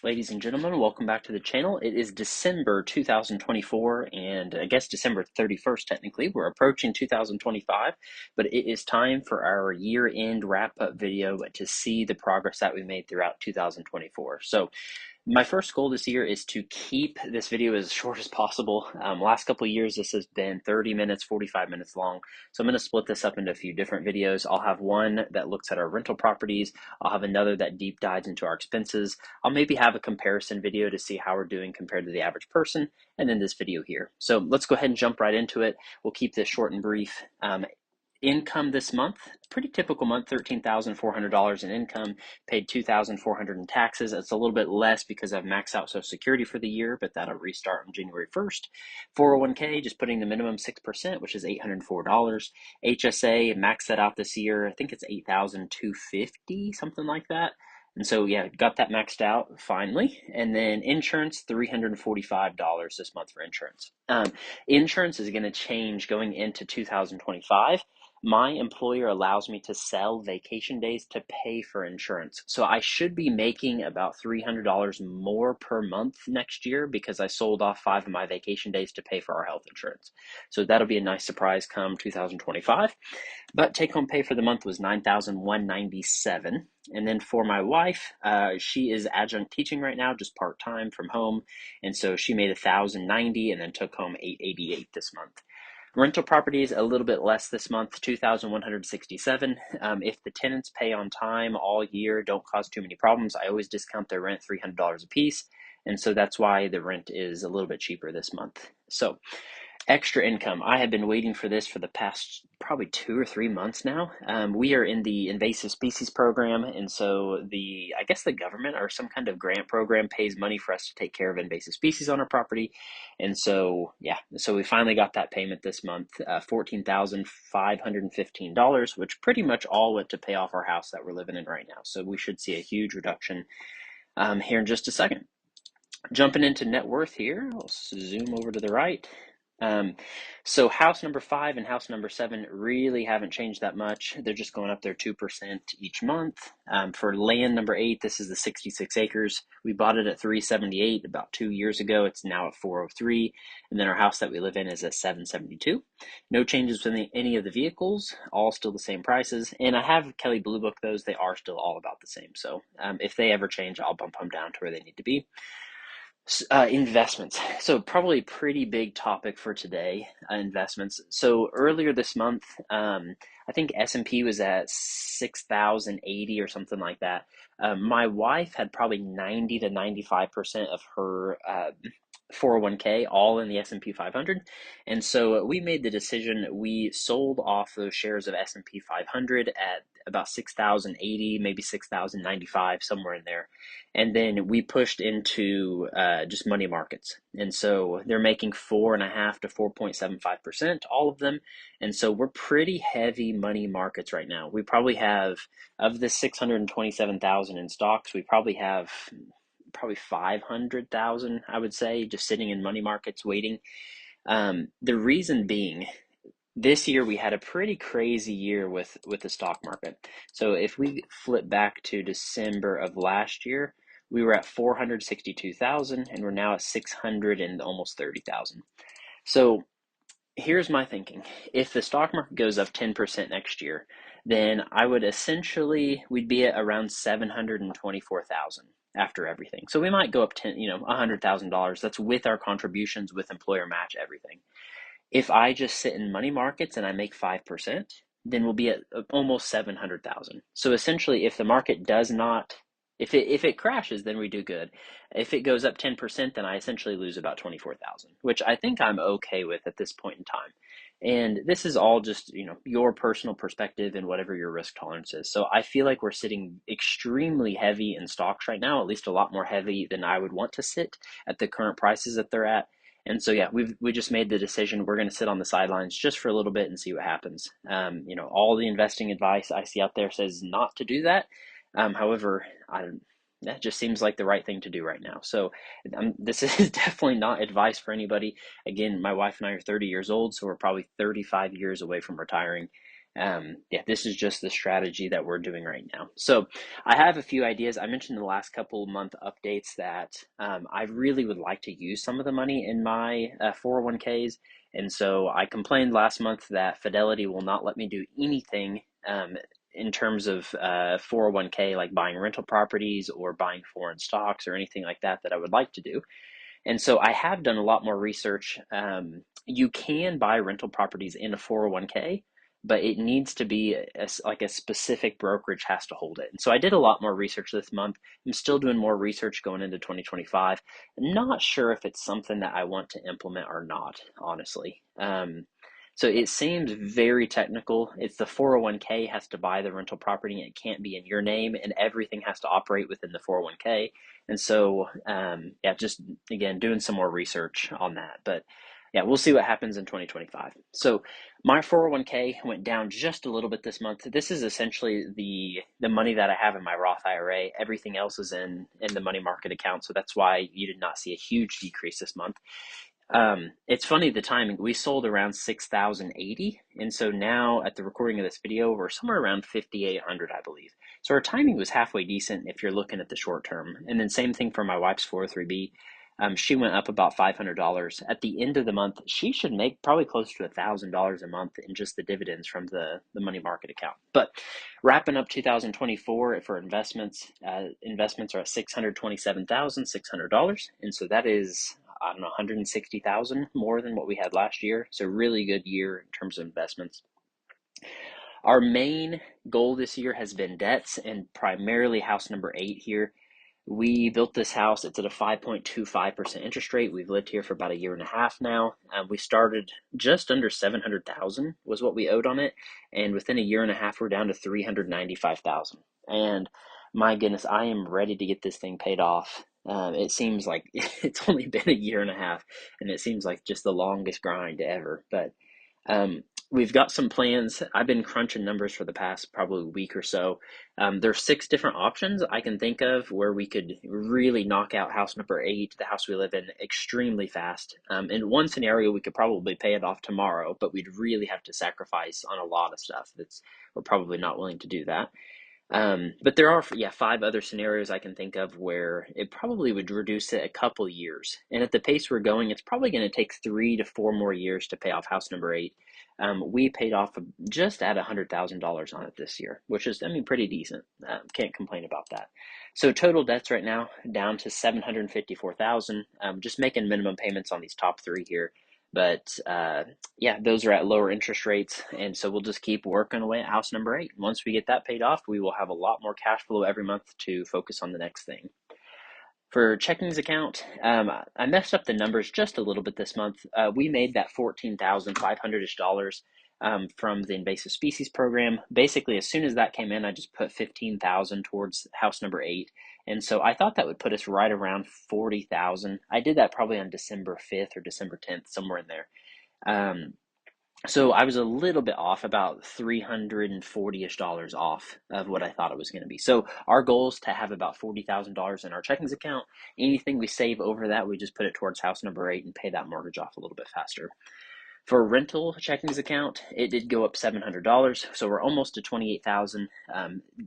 Ladies and gentlemen, welcome back to the channel. It is December 2024, and I guess December 31st, technically. We're approaching 2025, but it is time for our year-end wrap-up video to see the progress that we made throughout 2024. So my first goal this year is to keep this video as short as possible. Last couple of years, this has been 30 minutes, 45 minutes long. So I'm going to split this up into a few different videos. I'll have one that looks at our rental properties. I'll have another that deep dives into our expenses. I'll maybe have a comparison video to see how we're doing compared to the average person, and then this video here. So let's go ahead and jump right into it. We'll keep this short and brief. Income this month, pretty typical month, $13,400 in income, paid $2,400 in taxes. It's a little bit less because I've maxed out Social Security for the year, but that'll restart on January 1st. 401k, just putting the minimum 6%, which is $804. HSA, maxed that out this year. I think it's $8,250, something like that. And so, yeah, got that maxed out finally. And then insurance, $345 this month for insurance. Insurance is going to change going into 2025. My employer allows me to sell vacation days to pay for insurance. So I should be making about $300 more per month next year because I sold off 5 of my vacation days to pay for our health insurance. So that'll be a nice surprise come 2025. But take home pay for the month was $9,197. And then for my wife, she is adjunct teaching right now, just part time from home. And so she made $1,090 and then took home $888 this month. Rental properties a little bit less this month, $2,167. If the tenants pay on time all year, don't cause too many problems, I always discount their rent $300 a piece. And so that's why the rent is a little bit cheaper this month. So extra income. I have been waiting for this for the past probably 2 or 3 months now. We are in the invasive species program, and so I guess the government or some kind of grant program pays money for us to take care of invasive species on our property. And so, yeah, so we finally got that payment this month, $14,515, which pretty much all went to pay off our house that we're living in right now. So we should see a huge reduction here in just a second. Jumping into net worth here, I'll zoom over to the right. Um, so house number 5 and house number 7 really haven't changed that much. They're just going up there 2% each month. For land number 8, this is the 66 acres. We bought it at 378 about 2 years ago. It's now at 403. And then our house that we live in is at 772. No changes with any of the vehicles, all still the same prices. And I have Kelley Blue Book those. They are still all about the same. So if they ever change, I'll bump them down to where they need to be. Investments. So probably a pretty big topic for today, investments. So earlier this month, I think S&P was at 6,080 or something like that. My wife had probably 90 to 95% of her 401k all in the S&P 500. And so we made the decision, we sold off those shares of S&P 500 at about 6,080, maybe 6,095, somewhere in there. And then we pushed into just money markets. And so they're making 4.5 to 4.75%, all of them. And so we're pretty heavy money markets right now. We probably have, of the 627,000 in stocks, we probably have 500,000, I would say, just sitting in money markets waiting. The reason being, this year we had a pretty crazy year with the stock market. So if we flip back to December of last year, we were at 462,000 and we're now at 600 and almost 30,000. So here's my thinking. If the stock market goes up 10% next year, then I would essentially, we'd be at around 724,000 after everything. So we might go up $100,000. That's with our contributions, with employer match, everything. If I just sit in money markets and I make 5%, then we'll be at almost 700,000. So essentially, if the market does not, if it crashes, then we do good. If it goes up 10%, then I essentially lose about 24,000, which I think I'm okay with at this point in time. And this is all just, your personal perspective and whatever your risk tolerance is. So I feel like we're sitting extremely heavy in stocks right now, at least a lot more heavy than I would want to sit at the current prices that they're at. And so, yeah, we just made the decision. We're going to sit on the sidelines just for a little bit and see what happens. All the investing advice I see out there says not to do that. However, that just seems like the right thing to do right now. So this is definitely not advice for anybody. Again, my wife and I are 30 years old, so we're probably 35 years away from retiring. Yeah, this is just the strategy that we're doing right now. So I have a few ideas. I mentioned in the last couple month updates that I really would like to use some of the money in my 401ks. And so I complained last month that Fidelity will not let me do anything in terms of 401k, like buying rental properties or buying foreign stocks or anything like that that I would like to do. And so I have done a lot more research. You can buy rental properties in a 401k, but it needs to be like a specific brokerage has to hold it. And so I did a lot more research this month. I'm still doing more research going into 2025. Not sure if it's something that I want to implement or not, honestly. So it seems very technical. It's the 401k has to buy the rental property, and it can't be in your name, and everything has to operate within the 401k. And so, yeah, just again, doing some more research on that. But yeah, we'll see what happens in 2025. So my 401k went down just a little bit this month. This is essentially the money that I have in my Roth IRA. Everything else is in the money market account. So that's why you did not see a huge decrease this month. It's funny the timing. We sold around 6,080, and so now at the recording of this video, we're somewhere around 5,800, I believe. So our timing was halfway decent if you're looking at the short term. And then same thing for my wife's 403b. She went up about $500. At the end of the month, she should make probably close to $1,000 a month in just the dividends from the money market account. But wrapping up 2024 for investments, investments are at $627,600, and so that is, I don't know, 160,000 more than what we had last year. So really good year in terms of investments. Our main goal this year has been debts, and primarily house number 8 here. We built this house. It's at a 5.25% interest rate. We've lived here for about a year and a half now. We started just under 700,000 was what we owed on it, and within a year and a half, we're down to 395,000. And my goodness, I am ready to get this thing paid off. It seems like it's only been a year and a half, and it seems like just the longest grind ever. But um, we've got some plans. I've been crunching numbers for the past probably week or so. There's 6 different options I can think of where we could really knock out house number 8, the house we live in, extremely fast. In one scenario, we could probably pay it off tomorrow, but we'd really have to sacrifice on a lot of stuff. We're probably not willing to do that. But there are, yeah, 5 other scenarios I can think of where it probably would reduce it a couple years. And at the pace we're going, it's probably going to take 3 to 4 more years to pay off house number 8. We paid off just at $100,000 on it this year, which is, I mean, pretty decent. Can't complain about that. So total debts right now down to 754,000. Just making minimum payments on these top 3 here. But yeah, those are at lower interest rates, and so we'll just keep working away at house number 8. Once we get that paid off, we will have a lot more cash flow every month to focus on the next thing. For checkings account, I messed up the numbers just a little bit this month. We made that $14,500-ish from the invasive species program. Basically, as soon as that came in, I just put 15,000 towards house number 8, and so I thought that would put us right around 40,000. I did that probably on December 5th or December 10th, somewhere in there. Um, so I was a little bit off, about $340-ish off of what I thought it was going to be. So our goal is to have about $40,000 in our checkings account. Anything we save over that, we just put it towards house number 8 and pay that mortgage off a little bit faster. For rental checkings account, it did go up $700, so we're almost to 28,000.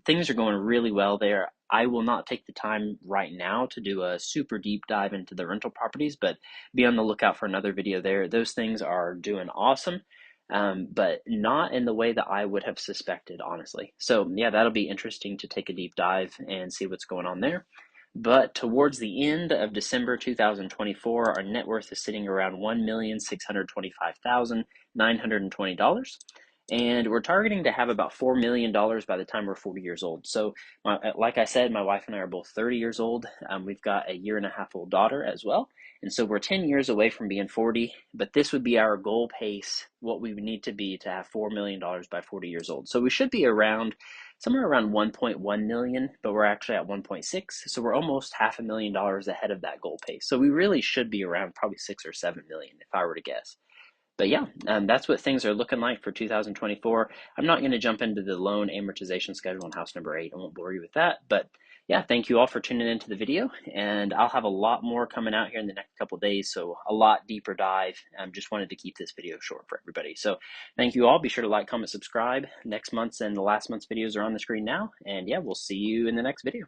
Things are going really well there. I will not take the time right now to do a super deep dive into the rental properties, but be on the lookout for another video there. Those things are doing awesome, but not in the way that I would have suspected, honestly. So yeah, that'll be interesting to take a deep dive and see what's going on there. But towards the end of December 2024, our net worth is sitting around $1,625,920. And we're targeting to have about $4 million by the time we're 40 years old. So, like I said, my wife and I are both 30 years old. We've got a year and a half old daughter as well. And so we're 10 years away from being 40, but this would be our goal pace, what we would need to be to have $4 million by 40 years old. So we should be around somewhere around 1.1 million, but we're actually at 1.6. So we're almost $500,000 ahead of that goal pace. So we really should be around probably 6 or 7 million if I were to guess. But yeah, that's what things are looking like for 2024. I'm not going to jump into the loan amortization schedule on house number 8. I won't bore you with that. But yeah, thank you all for tuning into the video, and I'll have a lot more coming out here in the next couple of days, so a lot deeper dive. Just wanted to keep this video short for everybody. So thank you all. Be sure to like, comment, subscribe. Next month's and the last month's videos are on the screen now, and yeah, we'll see you in the next video.